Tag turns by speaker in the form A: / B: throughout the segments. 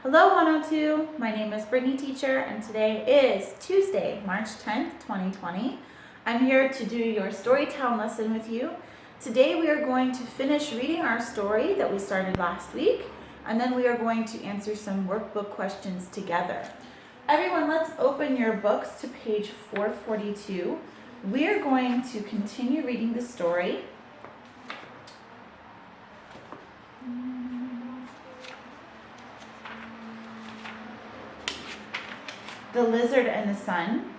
A: Hello 102, my name is Brittany Teacher and today is Tuesday, March 10th, 2020. I'm here to do your Storytown lesson with you. Today we are going to finish reading our story that we started last week, and then we are going to answer some workbook questions together. Everyone, let's open your books to page 442. We are going to continue reading the story. The Lizard and the Sun.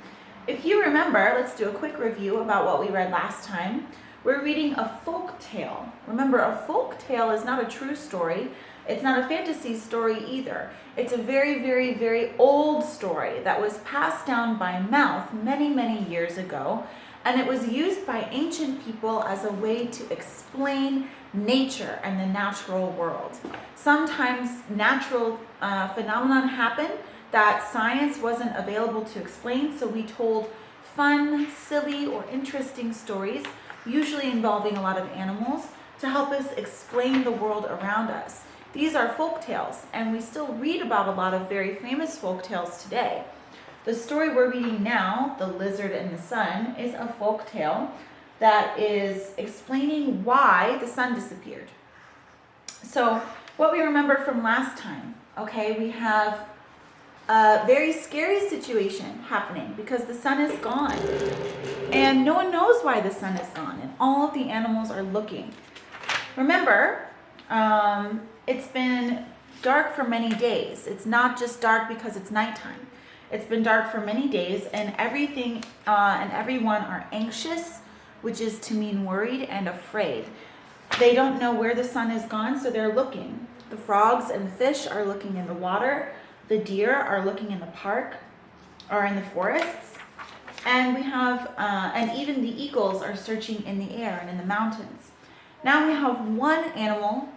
A: If you remember, let's do a quick review about what we read last time. We're reading a folk tale. Remember, a folk tale is not a true story. It's not a fantasy story either. It's a very old story that was passed down by mouth many years ago, and it was used by ancient people as a way to explain nature and the natural world. Sometimes natural phenomenon happen that science wasn't available to explain, so we told fun, silly, or interesting stories, usually involving a lot of animals, to help us explain the world around us. These are folk tales, and we still read about a lot of very famous folk tales today. The story we're reading now, The Lizard and the Sun, is a folk tale that is explaining why the sun disappeared. So what we remember from last time, okay, we have a very scary situation happening because the sun is gone and no one knows why the sun is gone, and all of the animals are looking. Remember, it's been dark for many days. It's not just dark because it's nighttime. It's been dark for many days, and everything and everyone are anxious, which is to mean worried and afraid. They don't know where the sun is gone, so they're looking. The frogs and the fish are looking in the water. The deer are looking in the park or in the forests. And we have, and even the eagles are searching in the air and in the mountains. Now we have one animal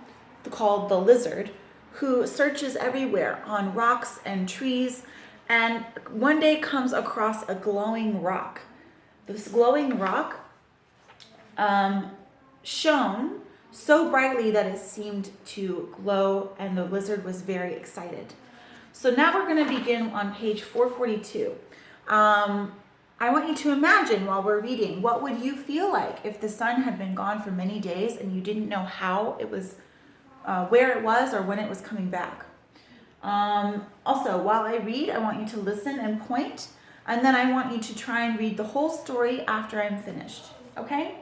A: called the lizard who searches everywhere on rocks and trees, and one day comes across a glowing rock. This glowing rock shone so brightly that it seemed to glow, and the lizard was very excited. So now we're going to begin on page 442. I want you to imagine while we're reading, what would you feel like if the sun had been gone for many days and you didn't know how it was, where it was, or when it was coming back? Also, while I read, I want you to listen and point, and then I want you to try and read the whole story after I'm finished, okay?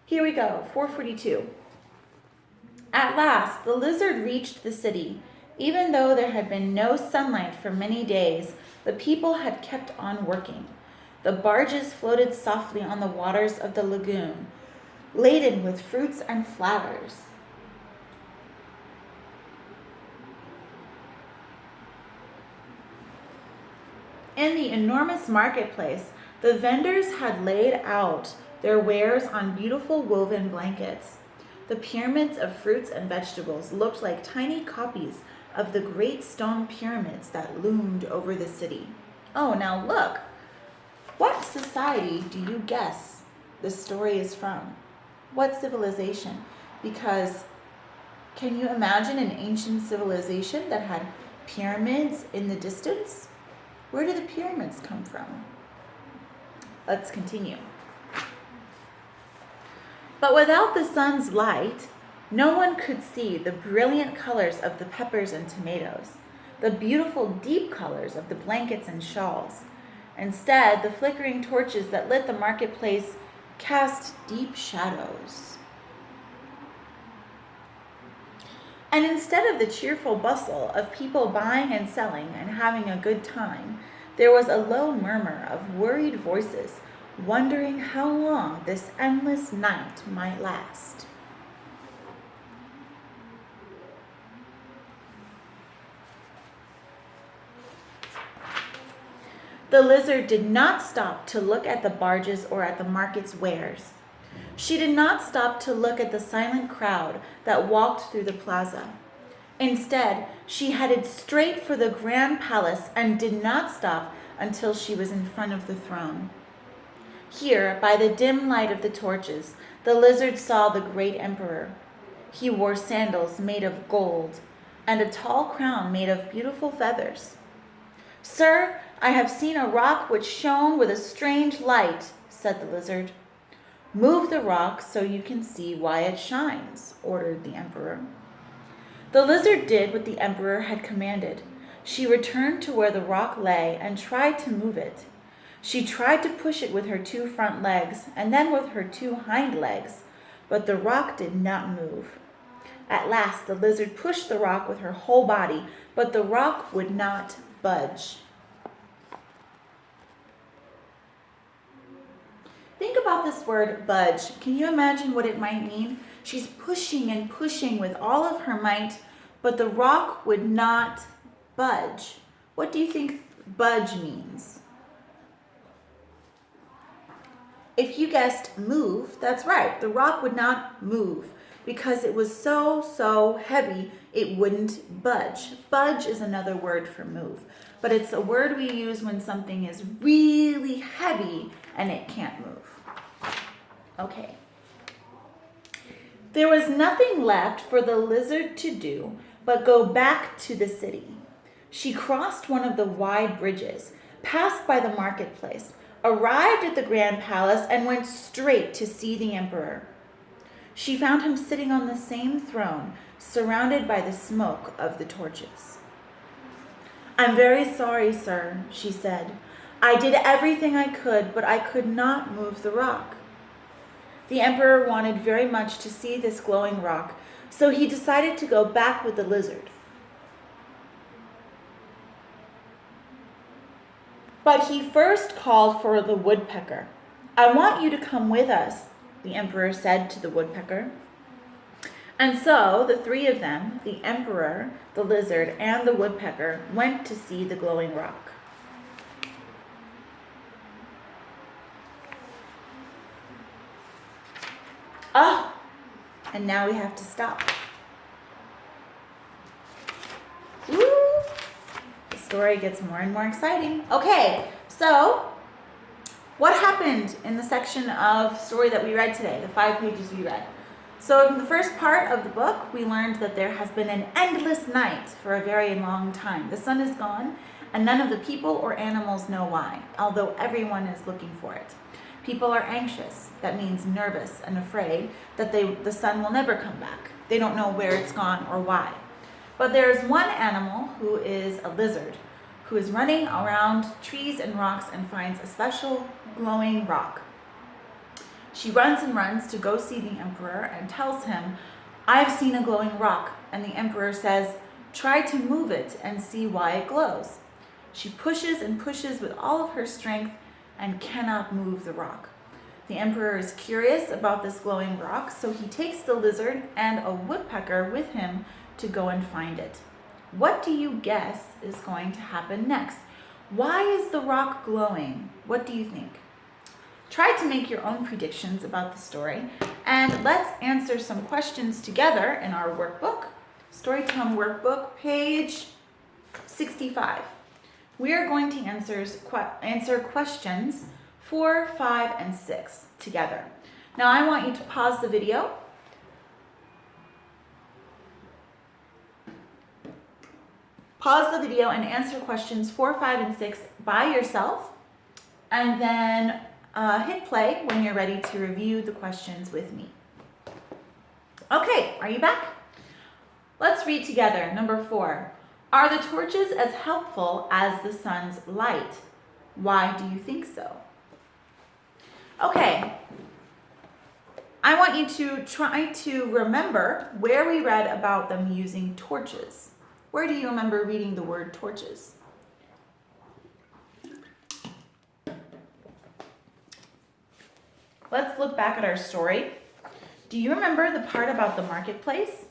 A: Here we go, 442. At last, the lizard reached the city. Even though there had been no sunlight for many days, the people had kept on working. The barges floated softly on the waters of the lagoon, laden with fruits and flowers. In the enormous marketplace, the vendors had laid out their wares on beautiful woven blankets. The pyramids of fruits and vegetables looked like tiny copies of the great stone pyramids that loomed over the city. Oh, now look. What society do you guess the story is from? What civilization? Because can you imagine an ancient civilization that had pyramids in the distance? Where do the pyramids come from? Let's continue. But without the sun's light, no one could see the brilliant colors of the peppers and tomatoes, the beautiful deep colors of the blankets and shawls. Instead, the flickering torches that lit the marketplace cast deep shadows. And instead of the cheerful bustle of people buying and selling and having a good time, there was a low murmur of worried voices, wondering how long this endless night might last. The lizard did not stop to look at the barges or at the market's wares. She did not stop to look at the silent crowd that walked through the plaza. Instead, she headed straight for the grand palace and did not stop until she was in front of the throne. Here, by the dim light of the torches, the lizard saw the great emperor. He wore sandals made of gold, and a tall crown made of beautiful feathers. "Sir, I have seen a rock which shone with a strange light," said the lizard. "Move the rock so you can see why it shines," ordered the emperor. The lizard did what the emperor had commanded. She returned to where the rock lay and tried to move it. She tried to push it with her 2 front legs and then with her 2 hind legs, but the rock did not move. At last, the lizard pushed the rock with her whole body, but the rock would not budge. Think about this word budge. Can you imagine what it might mean? She's pushing and pushing with all of her might, but the rock would not budge. What do you think budge means? If you guessed move, that's right. The rock would not move because it was so heavy it wouldn't budge. Budge is another word for move, but it's a word we use when something is really heavy and it can't move. Okay. There was nothing left for the lizard to do but go back to the city. She crossed one of the wide bridges, passed by the marketplace, arrived at the grand palace, and went straight to see the emperor. She found him sitting on the same throne, surrounded by the smoke of the torches. "I'm very sorry, sir," she said. "I did everything I could, but I could not move the rock." The emperor wanted very much to see this glowing rock, so he decided to go back with the lizard. But he first called for the woodpecker. "I want you to come with us," the emperor said to the woodpecker. And so the 3 of them, the emperor, the lizard, and the woodpecker, went to see the glowing rock. Oh, and now we have to stop. Woo! The story gets more and more exciting. Okay, so what happened in the section of story that we read today, the 5 pages we read? So in the first part of the book, we learned that there has been an endless night for a very long time. The sun is gone, and none of the people or animals know why, although everyone is looking for it. People are anxious. That means nervous and afraid that the sun will never come back. They don't know where it's gone or why. But there is one animal who is a lizard, who is running around trees and rocks and finds a special glowing rock. She runs and runs to go see the emperor and tells him, "I've seen a glowing rock." And the emperor says, "Try to move it and see why it glows." She pushes and pushes with all of her strength and cannot move the rock. The emperor is curious about this glowing rock, so he takes the lizard and a woodpecker with him to go and find it. What do you guess is going to happen next? Why is the rock glowing? What do you think? Try to make your own predictions about the story, and let's answer some questions together in our workbook, Storytown workbook, page 65. We are going to answer questions 4, 5, and 6 together. Now I want you to pause the video. Pause the video and answer questions 4, 5, and 6 by yourself, and then hit play when you're ready to review the questions with me. Okay, are you back? Let's read together. Number 4. Are the torches as helpful as the sun's light? Why do you think so? Okay, I want you to try to remember where we read about them using torches. Where do you remember reading the word torches? Let's look back at our story. Do you remember the part about the marketplace?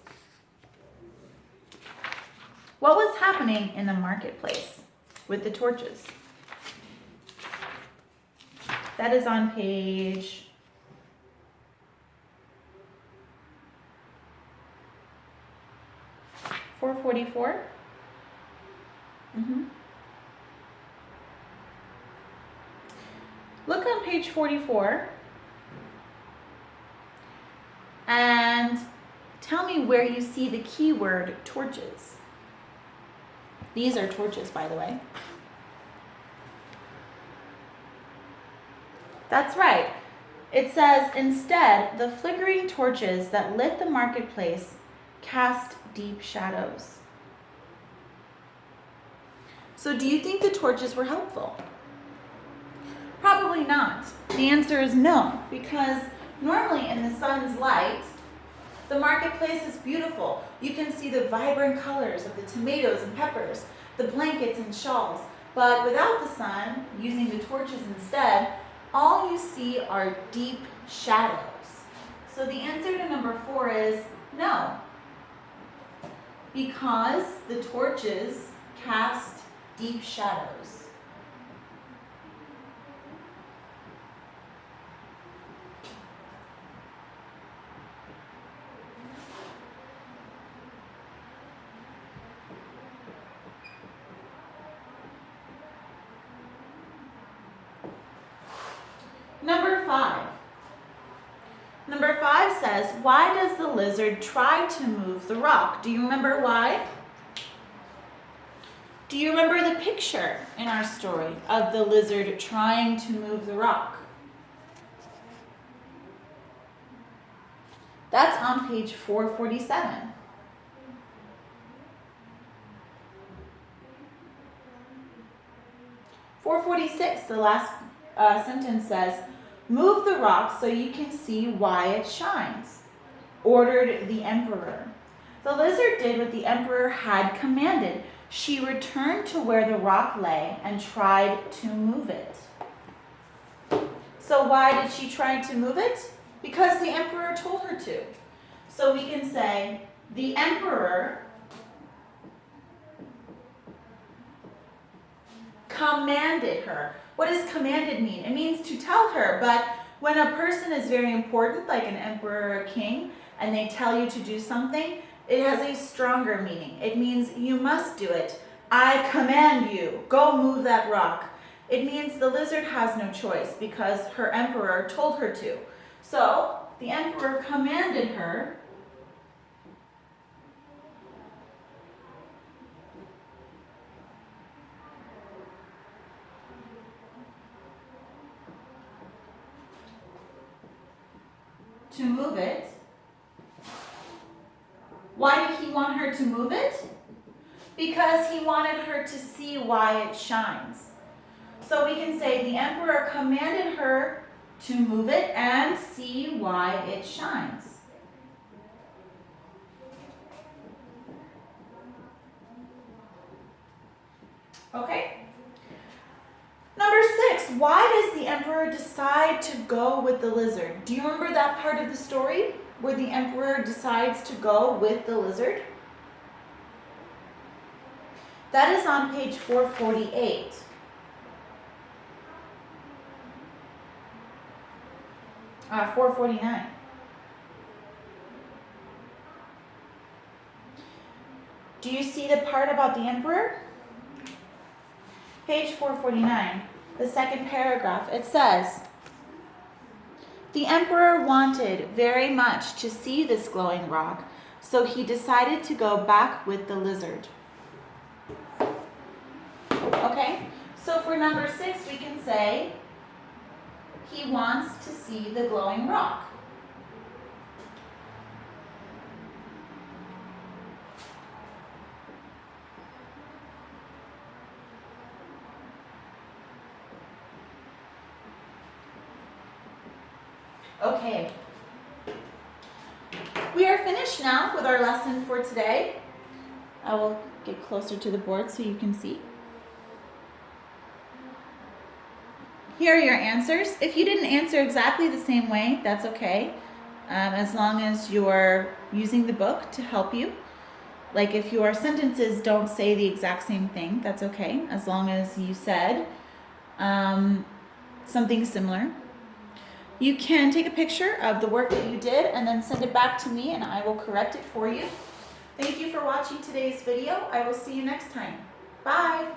A: What was happening in the marketplace with the torches? That is on page 444. Look on page 44 and tell me where you see the keyword torches. These are torches, by the way. That's right. It says, instead, the flickering torches that lit the marketplace cast deep shadows. So do you think the torches were helpful? Probably not. The answer is no, because normally in the sun's light, the marketplace is beautiful. You can see the vibrant colors of the tomatoes and peppers, the blankets and shawls. But without the sun, using the torches instead, all you see are deep shadows. So the answer to number 4 is no, because the torches cast deep shadows. Number 5. Number 5 says, why does the lizard try to move the rock? Do you remember why? Do you remember the picture in our story of the lizard trying to move the rock? That's on page 447. The last sentence says, move the rock so you can see why it shines, ordered the emperor. The lizard did what the emperor had commanded. She returned to where the rock lay and tried to move it. So why did she try to move it? Because the emperor told her to. So we can say, the emperor commanded her. What does commanded mean? It means to tell her, but when a person is very important, like an emperor or a king, and they tell you to do something, it has a stronger meaning. It means you must do it. I command you, go move that rock. It means the lizard has no choice because her emperor told her to. So the emperor commanded her to move it. Why did he want her to move it? Because he wanted her to see why it shines. So we can say the emperor commanded her to move it and see why it shines. Okay? Number 6, why does the emperor decide to go with the lizard? Do you remember that part of the story where the emperor decides to go with the lizard? That is on page 448. Uh, 449. Do you see the part about the emperor? Page 449, the second paragraph, it says, the emperor wanted very much to see this glowing rock, so he decided to go back with the lizard. Okay, so for number 6, we can say, he wants to see the glowing rock. Okay, we are finished now with our lesson for today. I will get closer to the board so you can see. Here are your answers. If you didn't answer exactly the same way, that's okay, as long as you're using the book to help you. Like if your sentences don't say the exact same thing, that's okay, as long as you said something similar. You can take a picture of the work that you did and then send it back to me and I will correct it for you. Thank you for watching today's video. I will see you next time. Bye.